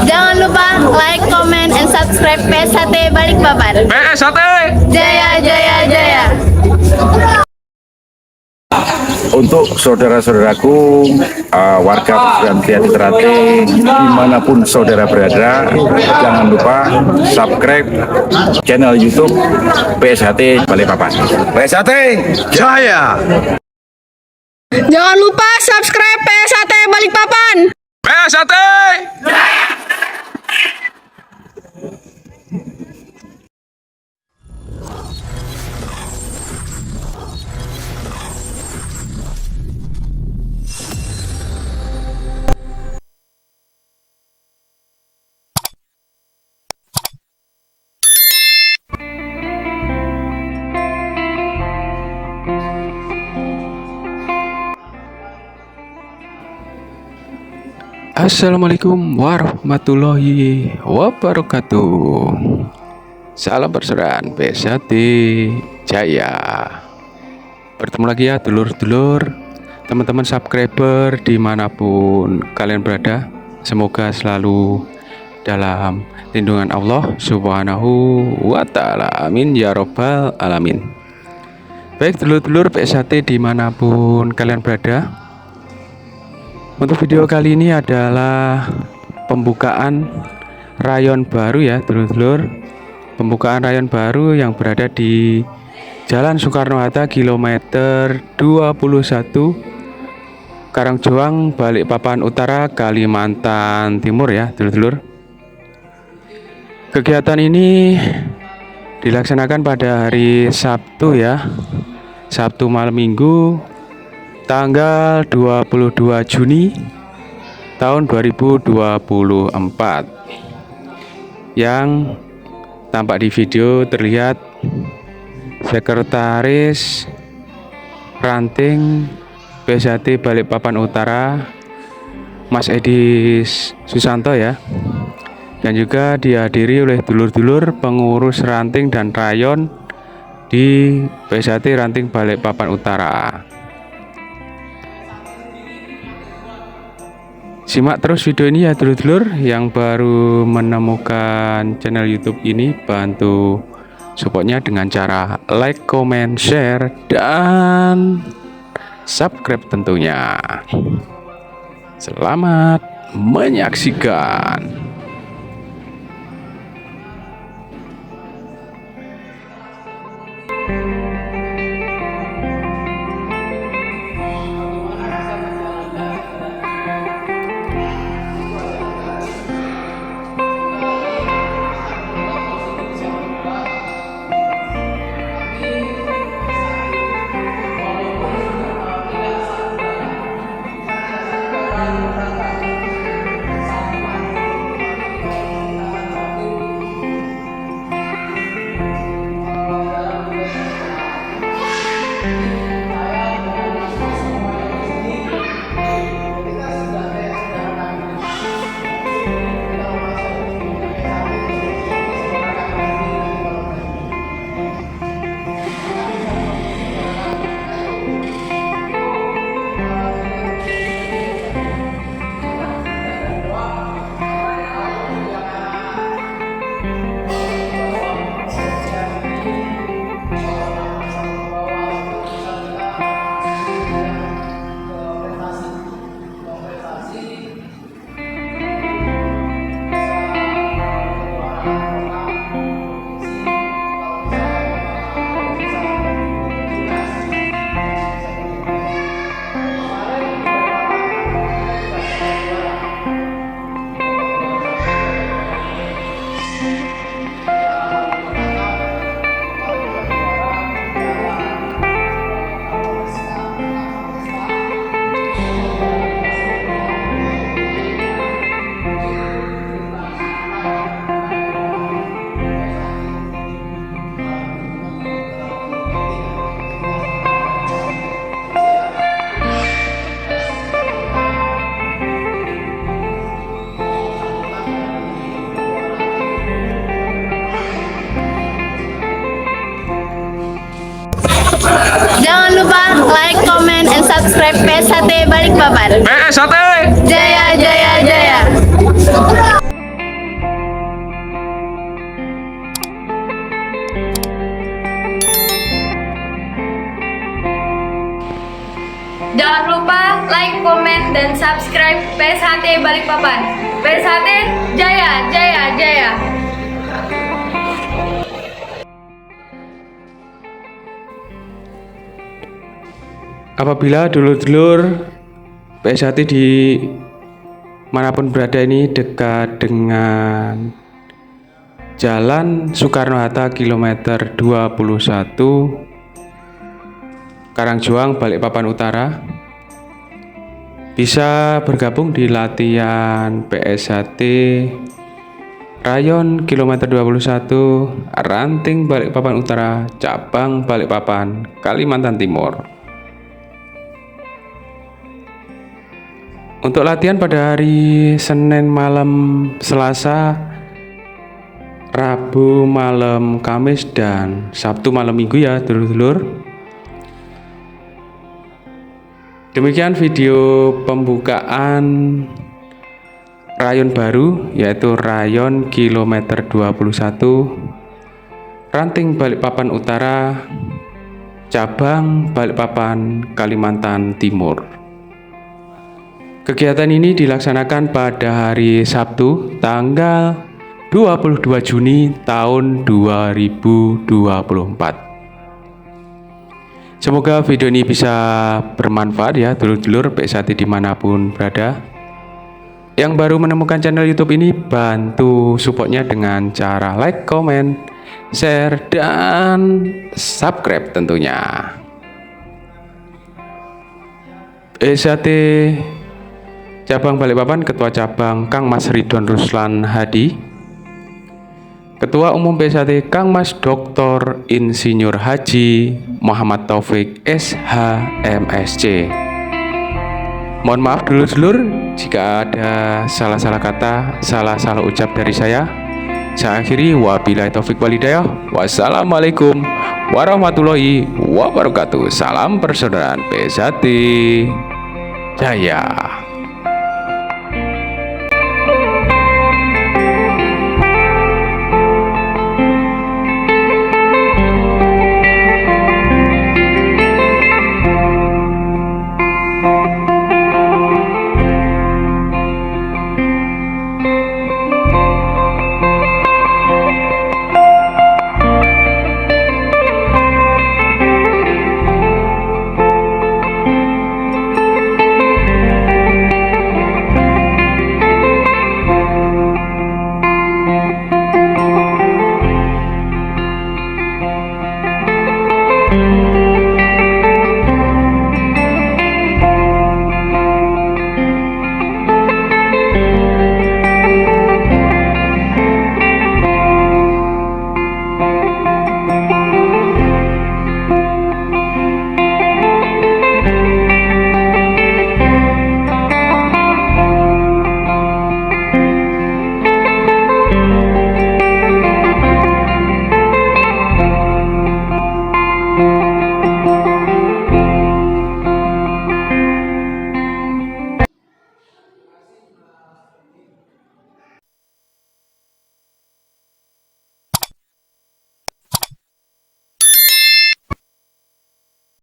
Jangan lupa like, comment, and subscribe PSHT Balikpapan. PSHT Jaya, jaya, jaya. Untuk saudara-saudaraku warga Pergantian Terate dimanapun saudara berada, jangan lupa subscribe channel YouTube PSHT Balikpapan. PSHT Jaya. Jangan lupa subscribe PSHT Balikpapan. PSHT Assalamualaikum warahmatullahi wabarakatuh. Salam persaudaraan PSHT Jaya. Bertemu lagi ya dulur-dulur, teman-teman subscriber dimanapun kalian berada. Semoga selalu dalam lindungan Allah Subhanahu wa ta'ala. Amin ya robbal alamin. Baik dulur-dulur PSHT dimanapun kalian berada, untuk video kali ini adalah pembukaan rayon baru ya dulur-dulur. Pembukaan rayon baru yang berada di Jalan Soekarno-Hatta kilometer 21 Karangjoang, Balikpapan Utara, Kalimantan Timur ya dulur-dulur. Kegiatan ini dilaksanakan pada hari Sabtu ya, Sabtu malam Minggu tanggal 22 Juni tahun 2024, yang tampak di video terlihat Sekretaris Ranting PSHT Balikpapan Utara Mas Edi Susanto ya, dan juga dihadiri oleh dulur-dulur pengurus ranting dan rayon di PSHT Ranting Balikpapan Utara. Simak terus video ini ya dulur-dulur. Yang baru menemukan channel YouTube ini, bantu supportnya dengan cara like, comment, share, dan subscribe tentunya. Selamat menyaksikan. Jangan lupa like, comment, and subscribe PSHT Balikpapan. PSHT Jaya, jaya, jaya. like, komen, dan subscribe PSHT Balikpapan. PSHT Jaya, Jaya, Jaya. Apabila dulur-dulur PSHT di manapun berada ini dekat dengan Jalan Soekarno-Hatta kilometer 21 Karangjuang, Balikpapan Utara, bisa bergabung di latihan PSHT Rayon kilometer 21 Ranting Balikpapan Utara, cabang Balikpapan, Kalimantan Timur. Untuk latihan pada hari Senin malam Selasa, Rabu malam Kamis, dan Sabtu malam Minggu ya dulur-dulur. Demikian video pembukaan rayon baru, yaitu rayon kilometer 21 Ranting Balikpapan Utara, cabang Balikpapan, Kalimantan Timur. Kegiatan ini dilaksanakan pada hari Sabtu tanggal 22 Juni tahun 2024. Semoga video ini bisa bermanfaat ya dulur-dulur PSHT dimanapun berada. Yang baru menemukan channel YouTube ini, bantu supportnya dengan cara like, comment, share, dan subscribe tentunya. PSHT Cabang Balikpapan, Ketua Cabang Kang Mas Ridwan Ruslan Hadi, Ketua Umum PSHT Kang Mas Dr. Insinyur Haji Muhammad Taufik SH.MSc. Mohon maaf dulur-dulur jika ada salah-salah kata, salah-salah ucap dari saya. Saya akhiri, wabillahi taufik walhidayah. Wassalamualaikum warahmatullahi wabarakatuh. Salam persaudaraan PSHT Jaya.